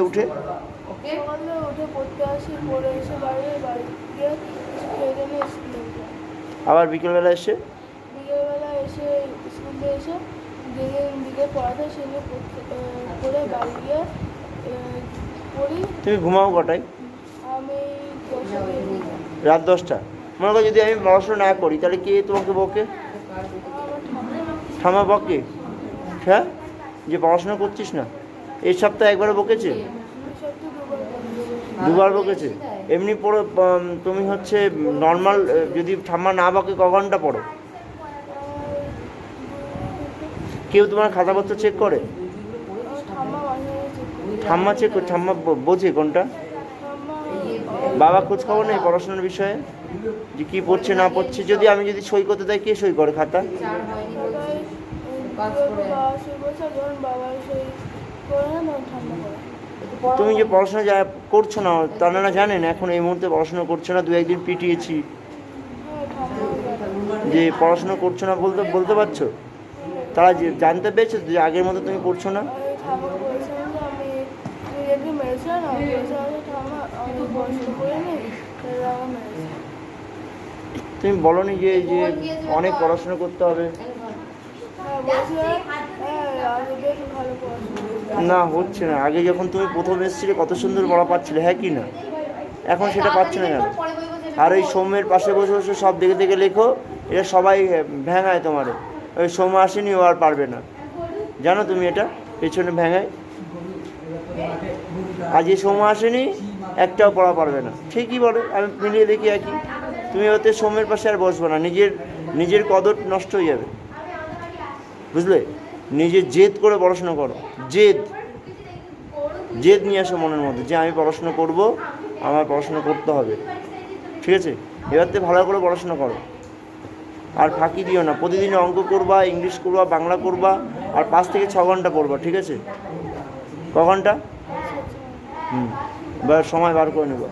উঠে সকালে উঠে পড়তে আসি, পড়ে এসে বাড়ি গিয়ে খেয়ে নিয়ে স্কুলে যাই। আবার বিকেলবেলা এসে বিকেলবেলা এসে স্কুলে এসে দিকে পড়াতে সেগুলো পড়ে বাড়ি গিয়ে পড়ি। তুমি ঘুমাও কটায়? আমি 10টা বেজে যায়। রাত 10টা। মনে করো যদি আমি পড়াশোনা না করি তাহলে কে তোমাকে বকে? আমার ঠাম্মা বকে? হ্যাঁ, যে পড়াশোনা করছিস না। এই সপ্তাহে একবার বকেছে? সপ্তাহে 2বার দুবার বকেছে। এমনি পড়ো তুমি হচ্ছে নর্মাল যদি ঠাম্মা না বকে ক ঘন্টা পড়ো? কেউ তোমার খাতাপত্র চেক করে? ঠাম্মা মাঝে মাঝে চেক করে। ঠাম্মা চেক করে? ঠাম্মা বোঝে কোনটা? ঠাম্মা বাবা খোঁজ খবর নেই পড়াশোনার বিষয়ে যে কী পড়ছে না পড়ছে? যদি আমি যদি সই করতে দেয় কে সই করে খাতা? বাবা সই করছে, যখন বাবা সই করে না তখন ঠাম্মা করে। তুমি যে পড়াশোনা যা করছো না তারা জানেন এখন এই মুহূর্তে পড়াশোনা করছো না? দু একদিন পিটিয়েছি হ্যাঁ, ঠাম্মা যে পড়াশোনা করছো না বলতে পারছো? তারা যে জানতে পেরেছে যে আগের মতো তুমি পড়ছো না? ঠাম্মা বলছিলাম যে তুমি যেদিন মেরেছিল না, বলছিলাম যে ঠাম্মা আমি পড়াশোনা করিনি, তাহলে আমার মেরেছে। তুমি বলোনি যে অনেক পড়াশোনা করতে হবে? হ্যাঁ বলছিলাম, হ্যাঁ আগে বেশ ভালো পড়াশোনা। না হচ্ছে না। আগে যখন তুমি প্রথম এসেছিলে কত সুন্দর পড়া পাচ্ছিলে, হ্যাঁ কি না? এখন সেটা পাচ্ছে না কেন? আর ওই সৌম্যের পাশে বসে বসে সব দেখে দেখে লেখো, এটা সবাই ভেঙায় তোমারে। ওই সৌম্য আসেনি, ও আর পারবে না, জানো তুমি এটা? পেছনে ভেঙায়। আজ এই সৌম্য আসেনি, একটাও পড়া পারবে না, ঠিকই বলে। আমি মিলিয়ে দেখি একই। তুমি ওতে সৌম্যের পাশে আর বসবে না, নিজের কদর নষ্ট হয়ে যাবে, বুঝলে? নিজের জেদ করে পড়াশোনা করো। জেদ নিয়ে আসো মনের মধ্যে যে আমি পড়াশোনা করব, আমার পড়াশোনা করতে হবে, ঠিক আছে? এবার থেকে ভালো করে পড়াশোনা করো, আর ফাঁকি দিও না। প্রতিদিন অঙ্ক করবা, ইংলিশ করবা, বাংলা করবা, আর 5 থেকে 6 ঘন্টা পড়বা, ঠিক আছে? ক ঘন্টা? এবার সময় বার করে নেবা।